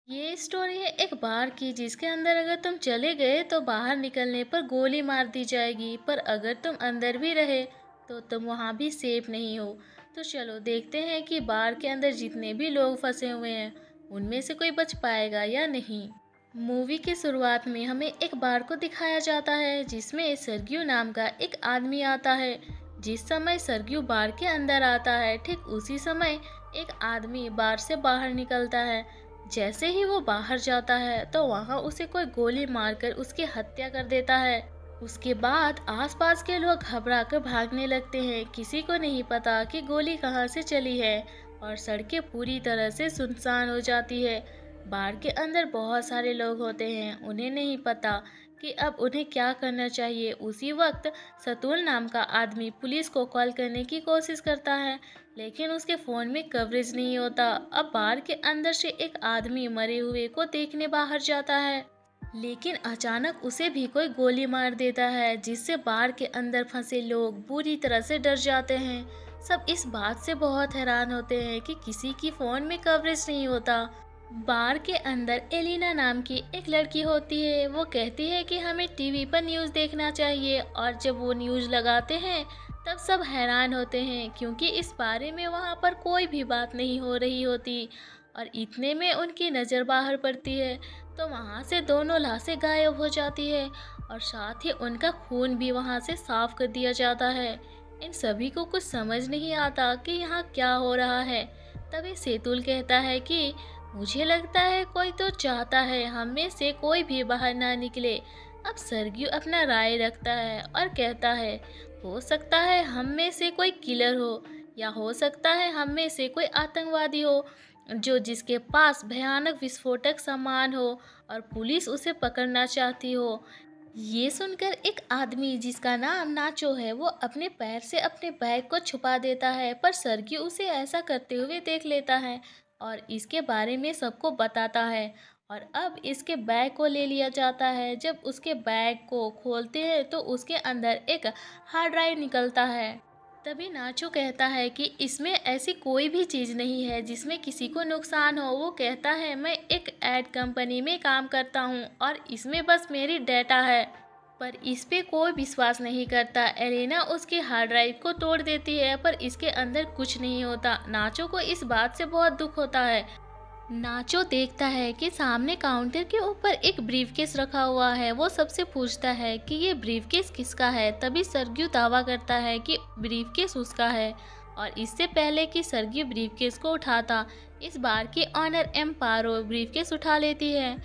ये स्टोरी है एक बार की जिसके अंदर अगर तुम चले गए तो बाहर निकलने पर गोली मार दी जाएगी, पर अगर तुम अंदर भी रहे तो तुम वहाँ भी सेफ नहीं हो। तो चलो देखते हैं कि बार के अंदर जितने भी लोग फंसे हुए हैं उनमें से कोई बच पाएगा या नहीं। मूवी की शुरुआत में हमें एक बार को दिखाया जाता है जिसमें सरगियो नाम का एक आदमी आता है। जिस समय सरगियो बार के अंदर आता है ठीक उसी समय एक आदमी बार से बाहर निकलता है। जैसे ही वो बाहर जाता है तो वहां उसे कोई गोली मारकर उसकी हत्या कर देता है। उसके बाद आसपास के लोग घबराकर भागने लगते हैं, किसी को नहीं पता कि गोली कहाँ से चली है और सड़कें पूरी तरह से सुनसान हो जाती है। बार के अंदर बहुत सारे लोग होते हैं, उन्हें नहीं पता कि अब उन्हें क्या करना चाहिए। उसी वक्त सतुल नाम का आदमी पुलिस को कॉल करने की कोशिश करता है, लेकिन उसके फ़ोन में कवरेज नहीं होता। अब बार के अंदर से एक आदमी मरे हुए को देखने बाहर जाता है, लेकिन अचानक उसे भी कोई गोली मार देता है जिससे बार के अंदर फंसे लोग बुरी तरह से डर जाते हैं। सब इस बात से बहुत हैरान होते हैं कि किसी की फ़ोन में कवरेज नहीं होता। बार के अंदर एलिना नाम की एक लड़की होती है, वो कहती है कि हमें टीवी पर न्यूज़ देखना चाहिए, और जब वो न्यूज़ लगाते हैं तब सब हैरान होते हैं क्योंकि इस बारे में वहाँ पर कोई भी बात नहीं हो रही होती। और इतने में उनकी नज़र बाहर पड़ती है तो वहाँ से दोनों लाशें गायब हो जाती है और साथ ही उनका खून भी वहाँ से साफ कर दिया जाता है। इन सभी को कुछ समझ नहीं आता कि यहाँ क्या हो रहा है। तभी सेतुल कहता है कि मुझे लगता है कोई तो चाहता है हम में से कोई भी बाहर ना निकले। अब सरगियो अपना राय रखता है और कहता है हो सकता है हम में से कोई किलर हो, या हो सकता है हम में से कोई आतंकवादी हो जो जिसके पास भयानक विस्फोटक सामान हो और पुलिस उसे पकड़ना चाहती हो। ये सुनकर एक आदमी जिसका नाम नाचो है वो अपने पैर से अपने बैग को छुपा देता है, पर सरगी उसे ऐसा करते हुए देख लेता है और इसके बारे में सबको बताता है। और अब इसके बैग को ले लिया जाता है। जब उसके बैग को खोलते हैं तो उसके अंदर एक हार्ड ड्राइव निकलता है। तभी नाचो कहता है कि इसमें ऐसी कोई भी चीज़ नहीं है जिसमें किसी को नुकसान हो। वो कहता है मैं एक एड कंपनी में काम करता हूँ और इसमें बस मेरी डेटा है, पर इस पे कोई विश्वास नहीं करता। एलेना उसकी हार्ड ड्राइव को तोड़ देती है पर इसके अंदर कुछ नहीं होता। नाचो को इस बात से बहुत दुख होता है। नाचो देखता है कि सामने काउंटर के ऊपर एक ब्रीफकेस रखा हुआ है। वो सबसे पूछता है कि ये ब्रीफकेस किसका है। तभी सरग्यू दावा करता है कि ब्रीफकेस उसका है, और इससे पहले कि सरग्यू ब्रीफकेस को उठाता इस बार की ऑनर एम्पारो ब्रीफकेस उठा लेती है।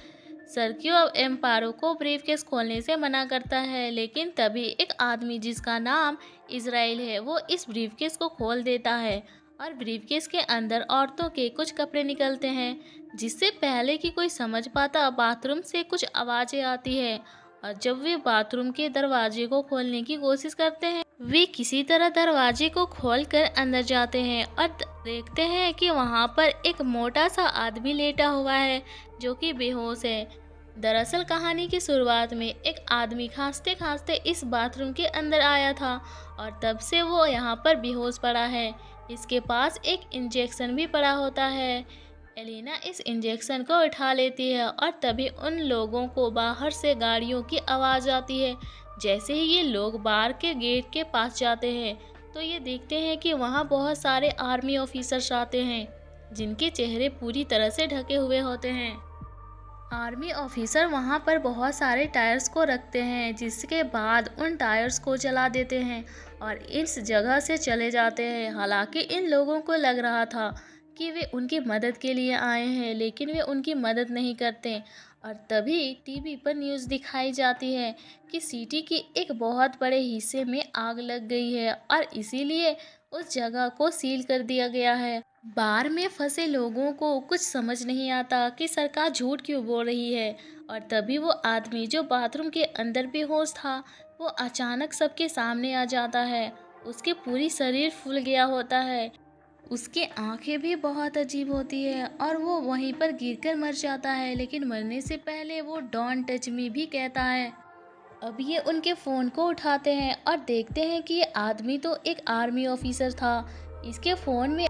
सरग्यू अब एम्पारो को ब्रीफकेस खोलने से मना करता है, लेकिन तभी एक आदमी जिसका नाम इज़राइल है वो इस ब्रीफकेस को खोल देता है और ब्रीफकेस के अंदर औरतों के कुछ कपड़े निकलते हैं। जिससे पहले कि कोई समझ पाता बाथरूम से कुछ आवाज़ें आती है, और जब वे बाथरूम के दरवाजे को खोलने की कोशिश करते हैं वे किसी तरह दरवाजे को खोलकर अंदर जाते हैं और देखते हैं कि वहाँ पर एक मोटा सा आदमी लेटा हुआ है जो कि बेहोश है। दरअसल कहानी की शुरुआत में एक आदमी खांसते खांसते इस बाथरूम के अंदर आया था और तब से वो यहाँ पर बेहोश पड़ा है। इसके पास एक इंजेक्शन भी पड़ा होता है। एलिना इस इंजेक्शन को उठा लेती है और तभी उन लोगों को बाहर से गाड़ियों की आवाज़ आती है। जैसे ही ये लोग बार के गेट के पास जाते हैं तो ये देखते हैं कि वहाँ बहुत सारे आर्मी ऑफिसर्स आते हैं जिनके चेहरे पूरी तरह से ढके हुए होते हैं। आर्मी ऑफिसर वहाँ पर बहुत सारे टायर्स को रखते हैं जिसके बाद उन टायर्स को जला देते हैं और इस जगह से चले जाते हैं। हालांकि इन लोगों को लग रहा था कि वे उनकी मदद के लिए आए हैं, लेकिन वे उनकी मदद नहीं करते। और तभी टीवी पर न्यूज़ दिखाई जाती है कि सिटी की एक बहुत बड़े हिस्से में आग लग गई है और इसीलिए उस जगह को सील कर दिया गया है। बार में फंसे लोगों को कुछ समझ नहीं आता कि सरकार झूठ क्यों बोल रही है। और तभी वो आदमी जो बाथरूम के अंदर बेहोश था वो अचानक सबके सामने आ जाता है। उसके पूरी शरीर फूल गया होता है, उसकी आंखें भी बहुत अजीब होती है और वो वहीं पर गिरकर मर जाता है। लेकिन मरने से पहले वो डोंट टच मी भी कहता है। अब ये उनके फ़ोन को उठाते हैं और देखते हैं कि ये आदमी तो एक आर्मी ऑफिसर था। इसके फ़ोन में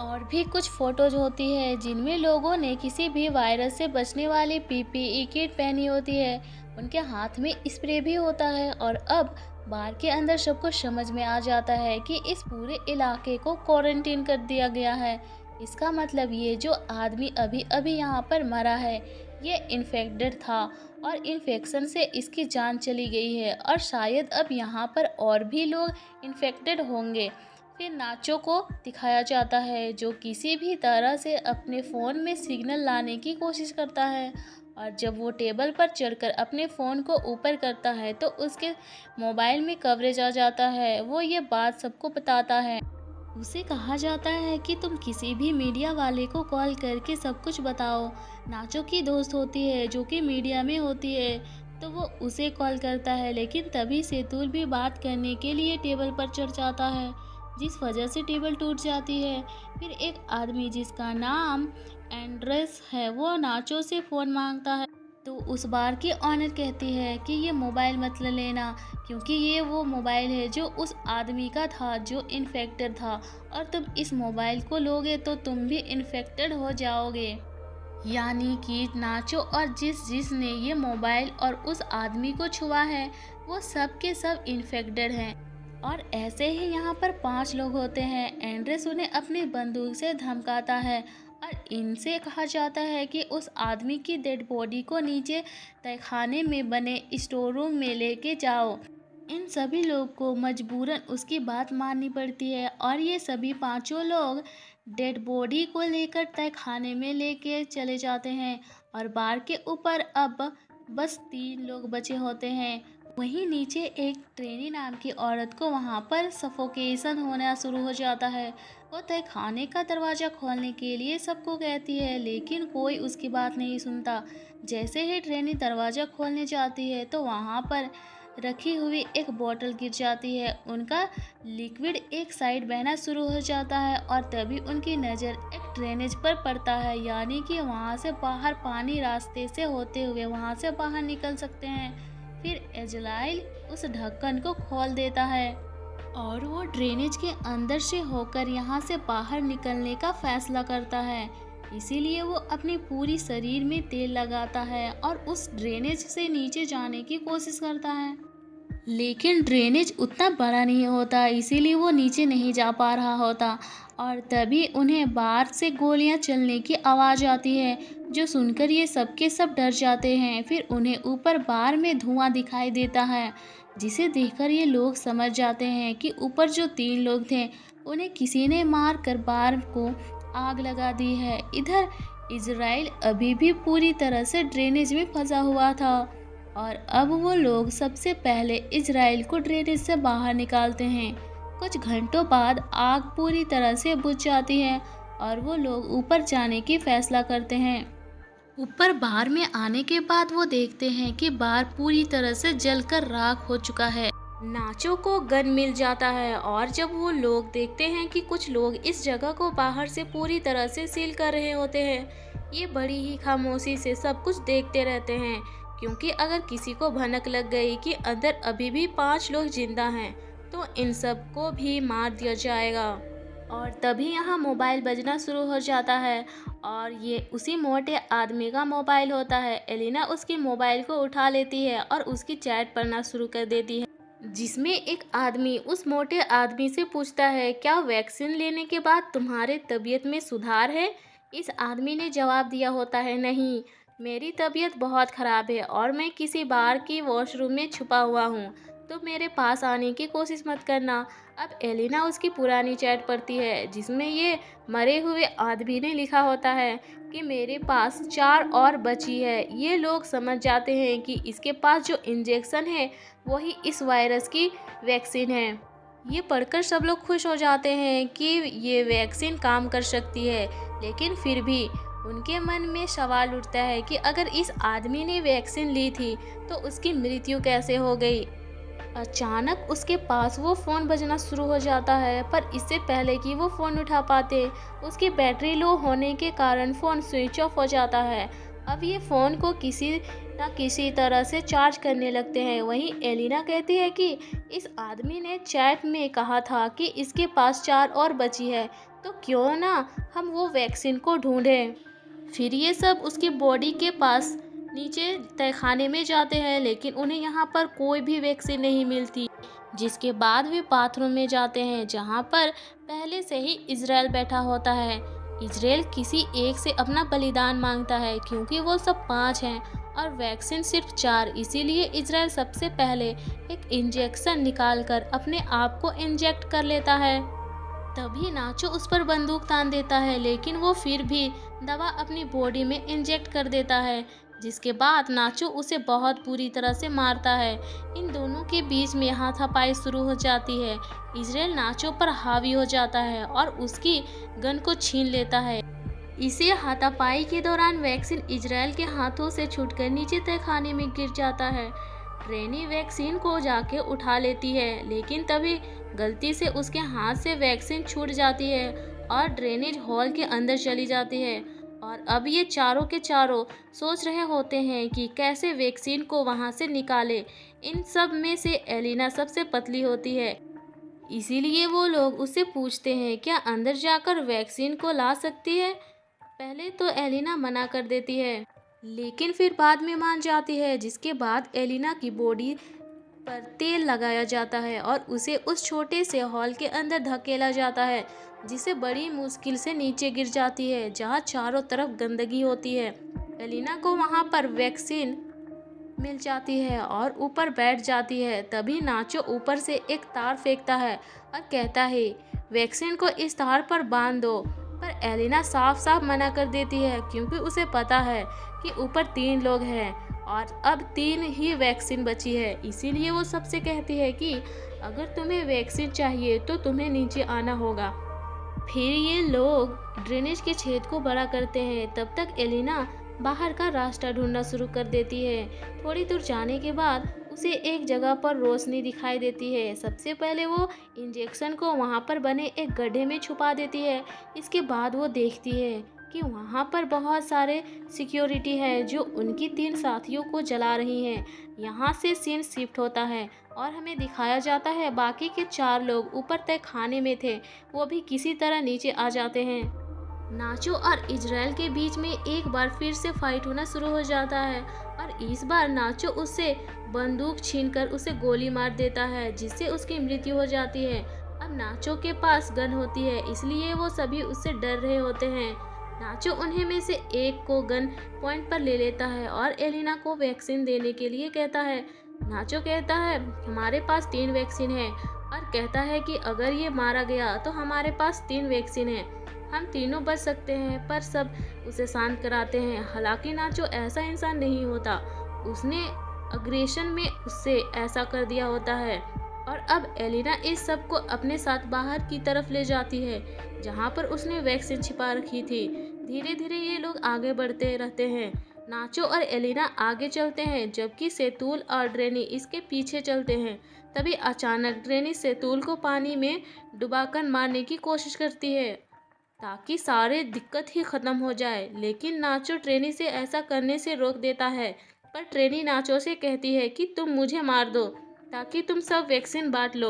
और भी कुछ फोटोज होती है जिनमें लोगों ने किसी भी वायरस से बचने वाली पीपीई किट पहनी होती है। उनके हाथ में स्प्रे भी होता है और अब बार के अंदर सबको समझ में आ जाता है कि इस पूरे इलाके को क्वारंटीन कर दिया गया है। इसका मतलब ये जो आदमी अभी अभी यहाँ पर मरा है ये इन्फेक्टेड था और इन्फेक्शन से इसकी जान चली गई है और शायद अब यहाँ पर और भी लोग इन्फेक्टेड होंगे। फिर नाचो को दिखाया जाता है जो किसी भी तरह से अपने फ़ोन में सिग्नल लाने की कोशिश करता है और जब वो टेबल पर चढ़कर अपने फ़ोन को ऊपर करता है तो उसके मोबाइल में कवरेज आ जाता है। वो ये बात सबको बताता है। उसे कहा जाता है कि तुम किसी भी मीडिया वाले को कॉल करके सब कुछ बताओ। नाचो की दोस्त होती है जो कि मीडिया में होती है तो वो उसे कॉल करता है लेकिन तभी सेतुल भी बात करने के लिए टेबल पर चढ़ जाता है जिस वजह से टेबल टूट जाती है। फिर एक आदमी जिसका नाम एंड्रेस है वो नाचो से फ़ोन मांगता है तो उस बार की ऑनर कहती है कि ये मोबाइल मत लेना क्योंकि ये वो मोबाइल है जो उस आदमी का था जो इन्फेक्टेड था और तुम इस मोबाइल को लोगे तो तुम भी इन्फेक्टेड हो जाओगे। यानी कि नाचो और जिसने ये मोबाइल और उस आदमी को छुआ है वो सब के सब इन्फेक्टेड हैं। और ऐसे ही यहाँ पर 5 लोग होते हैं। एंड्रेस उन्हें अपनी बंदूक से धमकाता है और इनसे कहा जाता है कि उस आदमी की डेड बॉडी को नीचे तहखाने में बने स्टोर रूम में लेके जाओ। इन सभी लोग को मजबूरन उसकी बात माननी पड़ती है और ये सभी 5 लोग डेड बॉडी को लेकर तहखाने में लेके चले जाते हैं और बार के ऊपर अब बस 3 लोग बचे होते हैं। वहीं नीचे एक ट्रेनी नाम की औरत को वहां पर सफोकेशन होना शुरू हो जाता है। वो तहखाने का दरवाज़ा खोलने के लिए सबको कहती है लेकिन कोई उसकी बात नहीं सुनता। जैसे ही ट्रेनी दरवाज़ा खोलने जाती है तो वहां पर रखी हुई एक बोतल गिर जाती है। उनका लिक्विड एक साइड बहना शुरू हो जाता है और तभी उनकी नज़र एक ड्रेनेज पर पड़ता है यानी कि वहां से बाहर पानी रास्ते से होते हुए वहां से बाहर निकल सकते हैं। फिर एजलाइल उस ढक्कन को खोल देता है और वो ड्रेनेज के अंदर से होकर यहाँ से बाहर निकलने का फैसला करता है। इसीलिए वो अपने पूरी शरीर में तेल लगाता है और उस ड्रेनेज से नीचे जाने की कोशिश करता है लेकिन ड्रेनेज उतना बड़ा नहीं होता इसीलिए वो नीचे नहीं जा पा रहा होता। और तभी उन्हें बाहर से गोलियां चलने की आवाज़ आती है जो सुनकर ये सब के सब डर जाते हैं। फिर उन्हें ऊपर बार में धुआं दिखाई देता है जिसे देखकर ये लोग समझ जाते हैं कि ऊपर जो 3 लोग थे उन्हें किसी ने मार कर बार को आग लगा दी है। इधर इजराइल अभी भी पूरी तरह से ड्रेनेज में फंसा हुआ था और अब वो लोग सबसे पहले इजराइल को ड्रेनेज से बाहर निकालते हैं। कुछ घंटों बाद आग पूरी तरह से बुझ जाती है और वो लोग ऊपर जाने की फैसला करते हैं। ऊपर बार में आने के बाद वो देखते हैं कि बार पूरी तरह से जलकर राख हो चुका है। नाचो को गन मिल जाता है और जब वो लोग देखते हैं कि कुछ लोग इस जगह को बाहर से पूरी तरह से सील कर रहे होते हैं ये बड़ी ही खामोशी से सब कुछ देखते रहते हैं क्योंकि अगर किसी को भनक लग गई कि अंदर अभी भी 5 लोग जिंदा हैं तो इन सब को भी मार दिया जाएगा। और तभी यहाँ मोबाइल बजना शुरू हो जाता है और ये उसी मोटे आदमी का मोबाइल होता है। एलिना उसकी मोबाइल को उठा लेती है और उसकी चैट पढ़ना शुरू कर देती है जिसमें एक आदमी उस मोटे आदमी से पूछता है क्या वैक्सीन लेने के बाद तुम्हारे तबीयत में सुधार है। इस आदमी ने जवाब दिया होता है नहीं मेरी तबीयत बहुत ख़राब है और मैं किसी बार की वॉशरूम में छुपा हुआ हूँ तो मेरे पास आने की कोशिश मत करना। अब एलिना उसकी पुरानी चैट पढ़ती है जिसमें ये मरे हुए आदमी ने लिखा होता है कि मेरे पास 4 और बची है। ये लोग समझ जाते हैं कि इसके पास जो इंजेक्शन है वही इस वायरस की वैक्सीन है। ये पढ़कर सब लोग खुश हो जाते हैं कि ये वैक्सीन काम कर सकती है लेकिन फिर भी उनके मन में सवाल उठता है कि अगर इस आदमी ने वैक्सीन ली थी तो उसकी मृत्यु कैसे हो गई। अचानक उसके पास वो फ़ोन बजना शुरू हो जाता है पर इससे पहले कि वो फ़ोन उठा पाते उसकी बैटरी लो होने के कारण फ़ोन स्विच ऑफ हो जाता है। अब ये फ़ोन को किसी न किसी तरह से चार्ज करने लगते हैं। वहीं एलिना कहती है कि इस आदमी ने चैट में कहा था कि इसके पास 4 और बची है तो क्यों ना हम वो वैक्सीन को ढूंढें। फिर ये सब उसकी बॉडी के पास नीचे तहखाने में जाते हैं, लेकिन उन्हें यहाँ पर कोई भी वैक्सीन नहीं मिलती। जिसके बाद वे बाथरूम में जाते हैं, जहाँ पर पहले से ही इजराइल बैठा होता है। इजराइल किसी एक से अपना बलिदान मांगता है, क्योंकि वो सब 5 हैं और वैक्सीन सिर्फ 4। इसीलिए इजराइल सबसे पहले एक इंजेक्शन निकालकर अपने आप को इंजेक्ट कर लेता है। तभी नाचो उस पर बंदूक तान देता है, लेकिन वो फिर भी दवा अपनी बॉडी में इंजेक्ट कर देता है। जिसके बाद नाचो उसे बहुत बुरी तरह से मारता है। इन दोनों के बीच में हाथापाई शुरू हो जाती है। इजराइल नाचो पर हावी हो जाता है और उसकी गन को छीन लेता है। इसे हाथापाई के दौरान वैक्सीन इजराइल के हाथों से छूटकर नीचे तहखाने में गिर जाता है। ट्रेनी वैक्सीन को जाके उठा लेती है, लेकिन तभी गलती से उसके हाथ से वैक्सीन छूट जाती है और ड्रेनेज हॉल के अंदर चली जाती है। और अब ये चारों के चारों सोच रहे होते हैं कि कैसे वैक्सीन को वहां से निकाले। इन सब में से एलिना सबसे पतली होती है, इसीलिए वो लोग उससे पूछते हैं क्या अंदर जाकर वैक्सीन को ला सकती है। पहले तो एलिना मना कर देती है, लेकिन फिर बाद में मान जाती है। जिसके बाद एलिना की बॉडी पर तेल लगाया जाता है और उसे उस छोटे से हॉल के अंदर धकेला जाता है, जिसे बड़ी मुश्किल से नीचे गिर जाती है, जहाँ चारों तरफ गंदगी होती है। एलिना को वहाँ पर वैक्सीन मिल जाती है और ऊपर बैठ जाती है। तभी नाचो ऊपर से एक तार फेंकता है और कहता है वैक्सीन को इस तार पर बांध दो, पर एलिना साफ साफ मना कर देती है, क्योंकि उसे पता है कि ऊपर 3 लोग हैं और अब 3 ही वैक्सीन बची है। इसीलिए वो सबसे कहती है कि अगर तुम्हें वैक्सीन चाहिए तो तुम्हें नीचे आना होगा। फिर ये लोग ड्रेनेज के छेद को बड़ा करते हैं। तब तक एलिना बाहर का रास्ता ढूंढना शुरू कर देती है। थोड़ी दूर जाने के बाद उसे एक जगह पर रोशनी दिखाई देती है। सबसे पहले वो इंजेक्शन को वहाँ पर बने एक गड्ढे में छुपा देती है। इसके बाद वो देखती है कि वहाँ पर बहुत सारे सिक्योरिटी है जो उनकी 3 साथियों को जला रही हैं। यहाँ से सीन शिफ्ट होता है और हमें दिखाया जाता है बाकी के 4 लोग ऊपर तहखाने में थे, वो भी किसी तरह नीचे आ जाते हैं। नाचो और इजराइल के बीच में एक बार फिर से फाइट होना शुरू हो जाता है और इस बार नाचो उससे बंदूक छीनकर उसे गोली मार देता है, जिससे उसकी मृत्यु हो जाती है। अब नाचो के पास गन होती है, इसलिए वो सभी उससे डर रहे होते हैं। नाचो उन्हें में से एक को गन पॉइंट पर ले लेता है और एलिना को वैक्सीन देने के लिए कहता है। नाचो कहता है हमारे पास 3 वैक्सीन है और कहता है कि अगर ये मारा गया तो हमारे पास 3 वैक्सीन है, हम तीनों बच सकते हैं। पर सब उसे शांत कराते हैं। हालांकि नाचो ऐसा इंसान नहीं होता, उसने अग्रेशन में उससे ऐसा कर दिया होता है। और अब एलिना इस सब को अपने साथ बाहर की तरफ ले जाती है, जहाँ पर उसने वैक्सीन छिपा रखी थी। धीरे धीरे ये लोग आगे बढ़ते रहते हैं। नाचो और एलिना आगे चलते हैं, जबकि सेतुल और ड्रेनी इसके पीछे चलते हैं। तभी अचानक ड्रेनी सेतुल को पानी में डुबाकर मारने की कोशिश करती है, ताकि सारे दिक्कत ही खत्म हो जाए। लेकिन नाचो ट्रेनी से ऐसा करने से रोक देता है, पर ट्रेनी नाचो से कहती है कि तुम मुझे मार दो ताकि तुम सब वैक्सीन बांट लो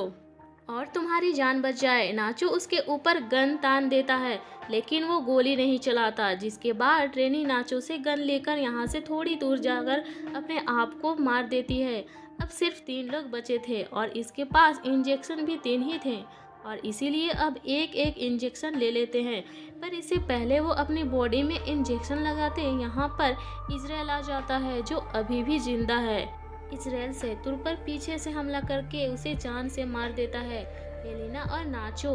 और तुम्हारी जान बच जाए। नाचो उसके ऊपर गन तान देता है, लेकिन वो गोली नहीं चलाता। जिसके बाद ट्रेनी नाचो से गन लेकर यहाँ से थोड़ी दूर जाकर अपने आप को मार देती है। अब सिर्फ 3 लोग बचे थे और इसके पास इंजेक्शन भी 3 ही थे और इसीलिए अब एक एक इंजेक्शन ले लेते हैं। पर इससे पहले वो अपनी बॉडी में इंजेक्शन लगाते यहाँ पर इजराइल आ जाता है, जो अभी भी जिंदा है। इजराइल सेतुल पर पीछे से हमला करके उसे जान से मार देता है। एलिना और नाचो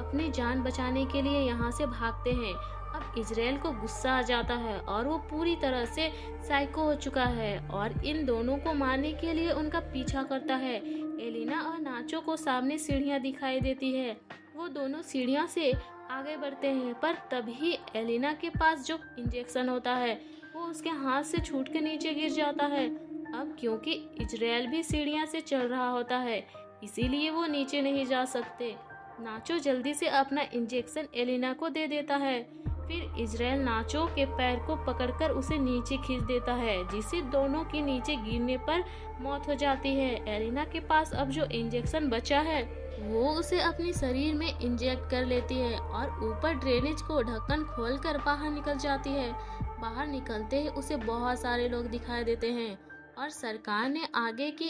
अपनी जान बचाने के लिए यहाँ से भागते हैं। अब इजराइल को गुस्सा आ जाता है और वो पूरी तरह से साइको हो चुका है और इन दोनों को मारने के लिए उनका पीछा करता है। एलिना और नाचो को सामने सीढ़ियाँ दिखाई देती है। वो दोनों सीढ़ियाँ से आगे बढ़ते हैं, पर तभी एलिना के पास जो इंजेक्शन होता है वो उसके हाथ से छूट के नीचे गिर जाता है। अब क्योंकि इजराइल भी सीढ़ियाँ से चल रहा होता है, इसीलिए वो नीचे नहीं जा सकते। नाचो जल्दी से अपना इंजेक्शन एलिना को दे देता है। फिर इजराइल नाचो के पैर को पकड़कर उसे नीचे खींच देता है, जिससे दोनों की नीचे गिरने पर मौत हो जाती है। एलिना के पास अब जो इंजेक्शन बचा है वो उसे अपने शरीर में इंजेक्ट कर लेती है और ऊपर ड्रेनेज को ढक्कन खोलकर बाहर निकल जाती है। बाहर निकलते ही उसे बहुत सारे लोग दिखाई देते हैं और सरकार ने आगे के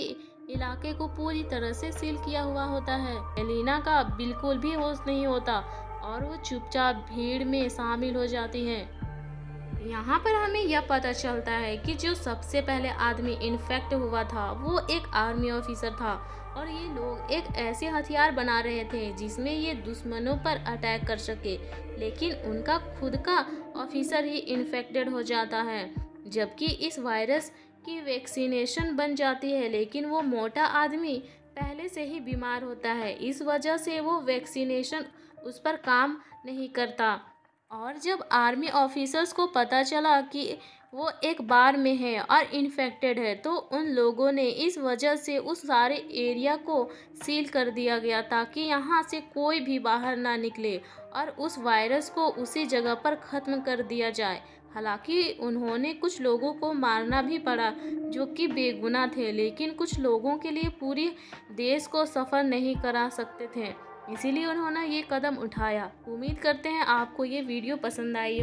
इलाके को पूरी तरह से सील किया हुआ होता है। एलिना का बिल्कुल भी होश नहीं होता और वो चुपचाप भीड़ में शामिल हो जाती है। यहाँ पर हमें यह पता चलता है कि जो सबसे पहले आदमी इन्फेक्ट हुआ था वो एक आर्मी ऑफिसर था और ये लोग एक ऐसे हथियार बना रहे थे जिसमें ये दुश्मनों पर अटैक कर सके, लेकिन उनका खुद का ऑफिसर ही इन्फेक्टेड हो जाता है। जबकि इस वायरस की वैक्सीनेशन बन जाती है, लेकिन वो मोटा आदमी पहले से ही बीमार होता है, इस वजह से वो वैक्सीनेशन उस पर काम नहीं करता। और जब आर्मी ऑफिसर्स को पता चला कि वो एक बार में है और इन्फेक्टेड है, तो उन लोगों ने इस वजह से उस सारे एरिया को सील कर दिया गया ताकि यहाँ से कोई भी बाहर ना निकले और उस वायरस को उसी जगह पर ख़त्म कर दिया जाए। हालांकि उन्होंने कुछ लोगों को मारना भी पड़ा जो कि बेगुनाह थे, लेकिन कुछ लोगों के लिए पूरी देश को सफ़र नहीं करा सकते थे, इसीलिए उन्होंने ये कदम उठाया। उम्मीद करते हैं आपको ये वीडियो पसंद आई हो।